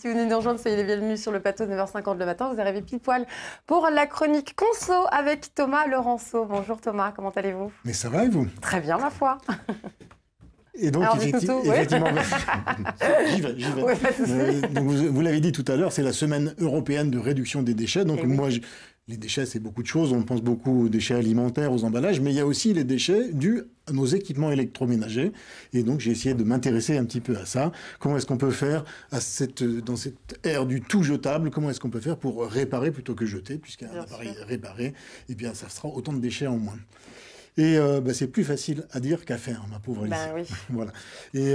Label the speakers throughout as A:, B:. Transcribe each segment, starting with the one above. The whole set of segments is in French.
A: Si vous venez de rejoindre, soyez les bienvenus sur le plateau de 9h50 le matin. Vous arrivez pile poil pour la chronique Conso avec Thomas Laurenceau. Bonjour Thomas, comment allez-vous?
B: Mais ça va et vous?
A: Très bien, ma foi.
B: Et donc,
A: Alors,
B: effectivement, j'y vais.
A: Oui,
B: donc vous l'avez dit tout à l'heure, c'est la semaine européenne de réduction des déchets. Donc moi, les déchets, c'est beaucoup de choses. On pense beaucoup aux déchets alimentaires, aux emballages, mais il y a aussi les déchets dus à nos équipements électroménagers. Et donc, j'ai essayé de m'intéresser un petit peu à ça. Comment est-ce qu'on peut faire dans cette ère du tout jetable? Comment est-ce qu'on peut faire pour réparer plutôt que jeter? Puisqu'un appareil réparé, eh bien, ça sera autant de déchets en moins. Et c'est plus facile à dire qu'à faire, ma pauvre Alice.
A: Oui.
B: Voilà. Et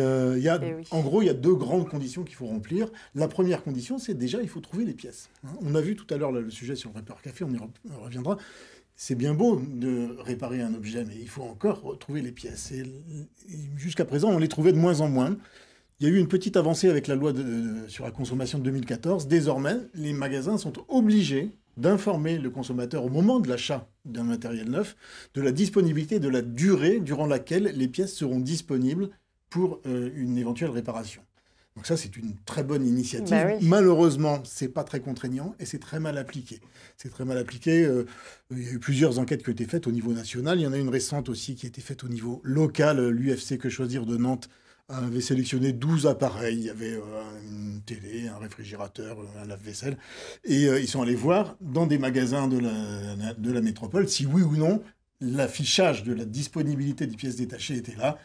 B: en gros, il y a deux grandes conditions qu'il faut remplir. La première condition, c'est déjà, il faut trouver les pièces. On a vu tout à l'heure le sujet sur le Répare Café, on y reviendra. C'est bien beau de réparer un objet, mais il faut encore trouver les pièces. Et jusqu'à présent, on les trouvait de moins en moins. Il y a eu une petite avancée avec la loi sur la consommation de 2014. Désormais, les magasins sont obligés d'informer le consommateur au moment de l'achat d'un matériel neuf de la disponibilité, de la durée durant laquelle les pièces seront disponibles pour une éventuelle réparation. Donc ça, c'est une très bonne initiative. Malheureusement, c'est pas très contraignant et c'est très mal appliqué. C'est très mal appliqué. Il y a eu plusieurs enquêtes qui ont été faites au niveau national. Il y en a une récente aussi qui a été faite au niveau local. L'UFC Que Choisir de Nantes avait sélectionné 12 appareils. Il y avait une télé, un réfrigérateur, un lave-vaisselle. Et ils sont allés voir dans des magasins de la métropole si oui ou non l'affichage de la disponibilité des pièces détachées était là.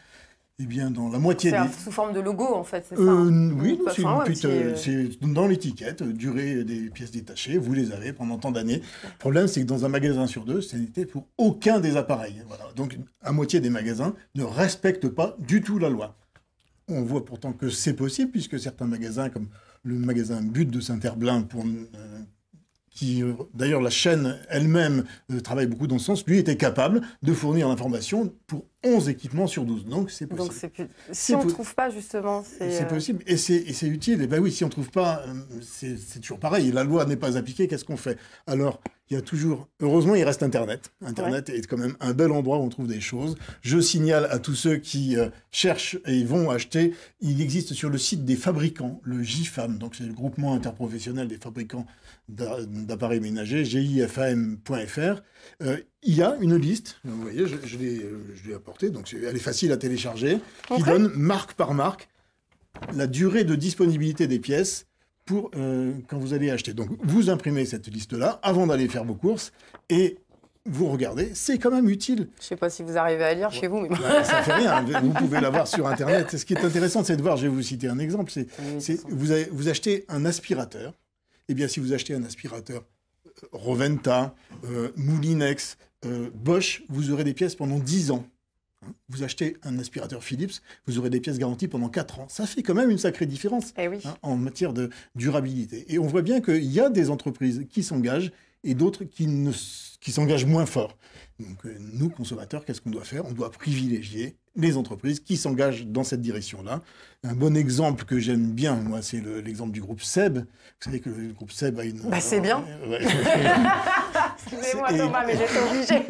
B: Eh bien, dans la moitié
A: C'est sous forme de logo, en fait, c'est ça
B: Oui, c'est dans l'étiquette, durée des pièces détachées, vous les avez pendant tant d'années. Le problème, c'est que dans un magasin sur deux, ce n'était pour aucun des appareils. Voilà. Donc, la moitié des magasins ne respectent pas du tout la loi. On voit pourtant que c'est possible, puisque certains magasins, comme le magasin But de Saint-Herblain, qui, d'ailleurs, la chaîne elle-même travaille beaucoup dans ce sens, lui était capable de fournir l'information pour 11 équipements sur 12. Donc, c'est possible.
A: Donc, si on ne trouve pas, justement,
B: c'est possible. Et c'est utile. Et bien oui, si on ne trouve pas, c'est toujours pareil. La loi n'est pas appliquée, qu'est-ce qu'on fait? Alors, il y a toujours... Heureusement, il reste Internet. Internet est quand même un bel endroit où on trouve des choses. Je signale à tous ceux qui cherchent et vont acheter, il existe sur le site des fabricants, le GIFAM, donc c'est le groupement interprofessionnel des fabricants d'appareils ménagers, gifam.fr. Il y a une liste, vous voyez, je l'ai apportée, donc elle est facile à télécharger, qui donne marque par marque la durée de disponibilité des pièces pour quand vous allez acheter. Donc vous imprimez cette liste-là avant d'aller faire vos courses et vous regardez, c'est quand même utile.
A: Je ne sais pas si vous arrivez à lire chez vous. Mais...
B: ça ne fait rien, vous pouvez l'avoir sur Internet. Ce qui est intéressant, c'est de voir, je vais vous citer un exemple, vous achetez un aspirateur. Eh bien, si vous achetez un aspirateur Roventa, Moulinex, Bosch, vous aurez des pièces pendant 10 ans. Vous achetez un aspirateur Philips, vous aurez des pièces garanties pendant 4 ans. Ça fait quand même une sacrée différence en matière de durabilité. Et on voit bien qu'il y a des entreprises qui s'engagent et d'autres qui s'engagent moins fort. Donc nous, consommateurs, qu'est-ce qu'on doit faire? On doit privilégier les entreprises qui s'engagent dans cette direction-là. Un bon exemple que j'aime bien, moi, c'est l'exemple du groupe SEB. Vous savez que le groupe SEB a une...
A: c'est bien. Excusez-moi Thomas, mais j'étais obligée.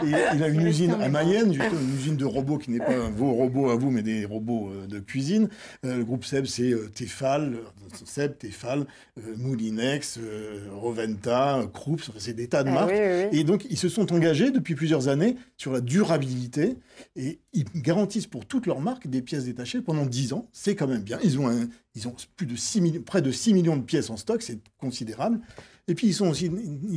B: Il a une usine à Mayenne, une usine de robots qui n'est pas vos robots à vous, mais des robots de cuisine. Le groupe SEB, c'est Tefal, Moulinex, Roventa, Krups, c'est des tas de marques. Et donc, ils se sont engagés depuis plusieurs années sur la durabilité et ils garantissent pour toutes leurs marques des pièces détachées pendant 10 ans. C'est quand même bien. Ils ont près de 6 millions de pièces en stock, c'est considérable. Et puis, ils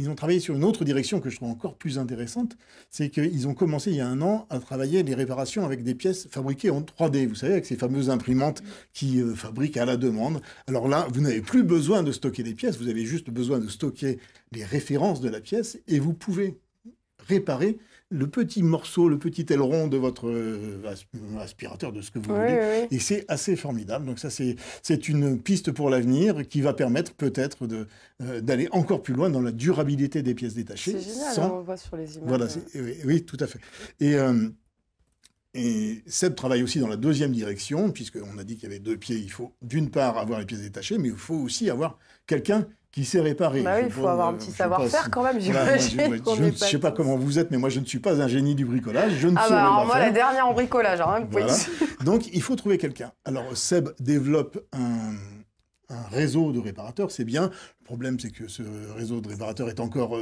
B: ont travaillé sur une autre direction que je trouve encore plus intéressante, c'est qu'ils ont commencé il y a 1 an à travailler les réparations avec des pièces fabriquées en 3D, vous savez, avec ces fameuses imprimantes qui fabriquent à la demande. Alors là, vous n'avez plus besoin de stocker les pièces, vous avez juste besoin de stocker les références de la pièce et vous pouvez réparer le petit morceau, le petit aileron de votre aspirateur, de ce que vous voulez. Et c'est assez formidable. Donc ça, c'est une piste pour l'avenir qui va permettre peut-être d'aller encore plus loin dans la durabilité des pièces détachées.
A: C'est génial, on voit sur les images.
B: Voilà, oui, tout à fait. Et Seb travaille aussi dans la deuxième direction, puisqu'on a dit qu'il y avait 2 pieds. Il faut d'une part avoir les pièces détachées, mais il faut aussi avoir quelqu'un qui sait réparer.
A: Il faut avoir un petit savoir-faire quand même, j'imagine.
B: Je ne sais pas comment vous êtes, mais moi je ne suis pas un génie du bricolage. Je ne saurais pas
A: moi,
B: faire.
A: la dernière en bricolage.
B: Voilà. Donc il faut trouver quelqu'un. Alors Seb développe un réseau de réparateurs, c'est bien. Le problème, c'est que ce réseau de réparateurs est encore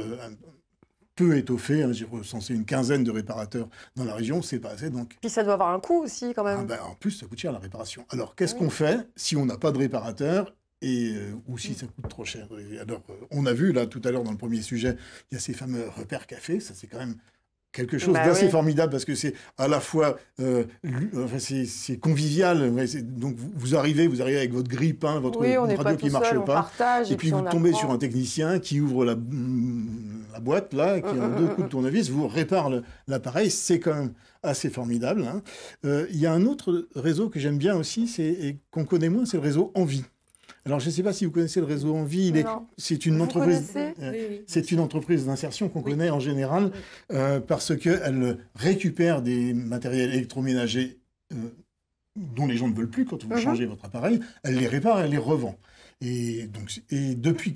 B: peu étoffé. J'ai recensé une quinzaine de réparateurs dans la région, c'est pas assez. Donc...
A: Puis ça doit avoir un coût aussi, quand même.
B: En plus, ça coûte cher la réparation. Alors, qu'est-ce qu'on fait si on n'a pas de réparateur ou si ça coûte trop cher? Alors, on a vu, là, tout à l'heure, dans le premier sujet, il y a ces fameux repères café. Ça, c'est quand même quelque chose d'assez formidable parce que c'est à la fois c'est convivial. Donc vous arrivez avec votre grille-pain, votre radio qui ne marche pas, et puis vous tombez sur un technicien qui ouvre la boîte là, qui a 2 coups de tournevis, vous répare l'appareil. C'est quand même assez formidable. Il y a un autre réseau que j'aime bien aussi, et qu'on connaît moins, c'est le réseau Envie. Alors, je ne sais pas si vous connaissez le réseau Envie. C'est une entreprise. C'est une entreprise d'insertion qu'on connaît en général parce qu'elle récupère des matériels électroménagers dont les gens ne veulent plus quand vous changez votre appareil. Elle les répare, elle les revend. Et depuis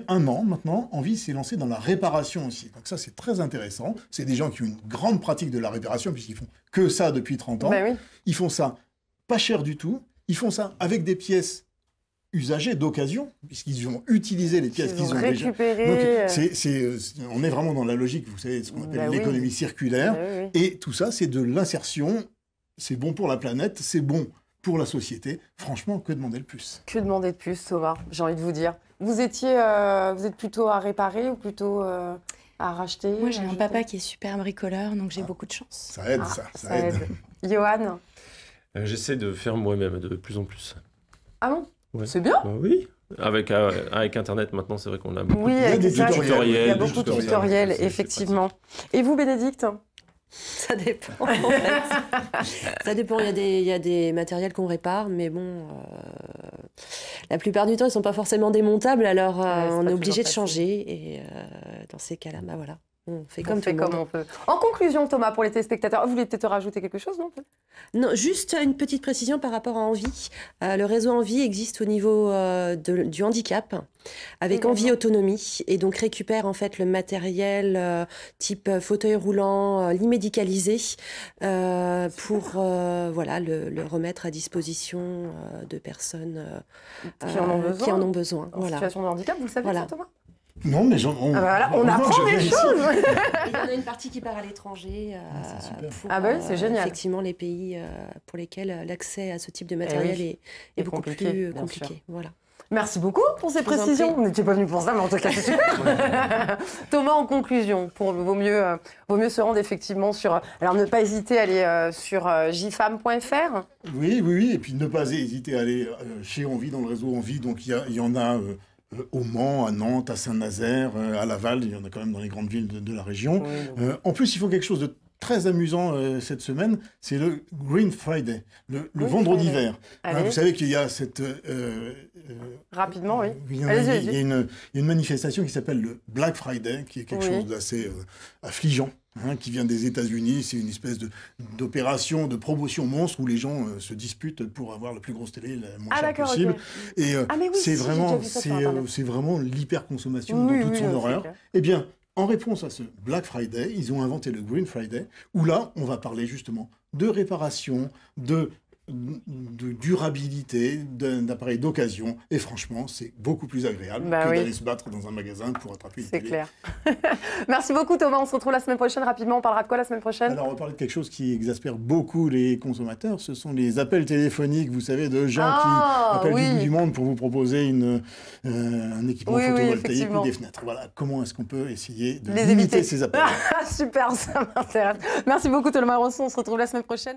B: 1 an maintenant, Envie s'est lancé dans la réparation aussi. Donc ça, c'est très intéressant. C'est des gens qui ont une grande pratique de la réparation puisqu'ils font que ça depuis 30 ans. Ils font ça pas cher du tout. Ils font ça avec des pièces usagés d'occasion, puisqu'ils ont utilisé les pièces qu'ils ont
A: récupérées.
B: Donc, on est vraiment dans la logique, vous savez, ce qu'on appelle l'économie circulaire. Et tout ça, c'est de l'insertion. C'est bon pour la planète, c'est bon pour la société. Franchement, que demander de plus?
A: Que demander de plus, Thomas, j'ai envie de vous dire. Vous êtes plutôt à réparer ou plutôt à racheter?
C: Moi, j'ai un papa qui est super bricoleur, donc j'ai beaucoup de chance.
B: Ça aide, ça aide.
A: Johan?
D: J'essaie de faire moi-même de plus en plus.
A: Ah bon?
D: Ouais.
A: C'est bien.
D: Oui, avec Internet maintenant, c'est vrai qu'on a beaucoup
A: de
D: tutoriels.
A: Il y a beaucoup de tutoriels, effectivement. Et vous, Bénédicte?
C: Ça dépend, en fait. Ça dépend, il y a des matériels qu'on répare, mais bon, la plupart du temps, ils ne sont pas forcément démontables, alors on est obligé de changer. Et dans ces cas-là, voilà. On fait comme
A: on peut. En conclusion, Thomas, pour les téléspectateurs, vous voulez peut-être rajouter quelque chose, non?
C: Non, juste une petite précision par rapport à Envie. Le réseau Envie existe au niveau du handicap, avec Envie Autonomie, et donc récupère en fait le matériel type fauteuil roulant, l'immédicalisé, pour le remettre à disposition de personnes qui en ont besoin.
A: En situation de handicap, vous le savez, ça, Thomas?
B: Non, mais
A: on apprend des choses.
C: Il y en a une partie qui part à l'étranger pour
A: c'est génial.
C: Effectivement les pays pour lesquels l'accès à ce type de matériel est beaucoup plus compliqué. Voilà.
A: Merci beaucoup pour ces précisions. Vous n'étiez pas venu pour ça, mais en tout cas, c'est super. Thomas, en conclusion, vaut mieux se rendre effectivement sur... Alors, ne pas hésiter à aller sur jfam.fr.
B: Oui, et puis ne pas hésiter à aller chez Envie, dans le réseau Envie. Donc, il y en a... au Mans, à Nantes, à Saint-Nazaire, à Laval, il y en a quand même dans les grandes villes de la région. En plus, ils font quelque chose de très amusant cette semaine, c'est le Green Friday, le vendredi vert. Vous savez qu'il y a cette...
A: Rapidement, oui.
B: Il y a une manifestation qui s'appelle le Black Friday, qui est quelque chose d'assez affligeant. Qui vient des États-Unis, c'est une espèce d'opération de promotion monstre où les gens se disputent pour avoir la plus grosse télé, la moins chère possible. Et c'est vraiment l'hyperconsommation dans toute son horreur. Eh bien, en réponse à ce Black Friday, ils ont inventé le Green Friday, où là, on va parler justement de réparation, de durabilité d'appareils d'occasion. Et franchement, c'est beaucoup plus agréable que d'aller se battre dans un magasin pour attraper une télé.
A: C'est clair. Merci beaucoup, Thomas. On se retrouve la semaine prochaine. Rapidement, on parlera de quoi la semaine prochaine?
B: Alors, on va parler de quelque chose qui exaspère beaucoup les consommateurs. Ce sont les appels téléphoniques, vous savez, de gens qui appellent du bout du monde pour vous proposer un équipement photovoltaïque ou des fenêtres. Voilà. Comment est-ce qu'on peut essayer de limiter ces appels?
A: Super, ça m'intéresse. Merci beaucoup, Thomas Rosson. On se retrouve la semaine prochaine.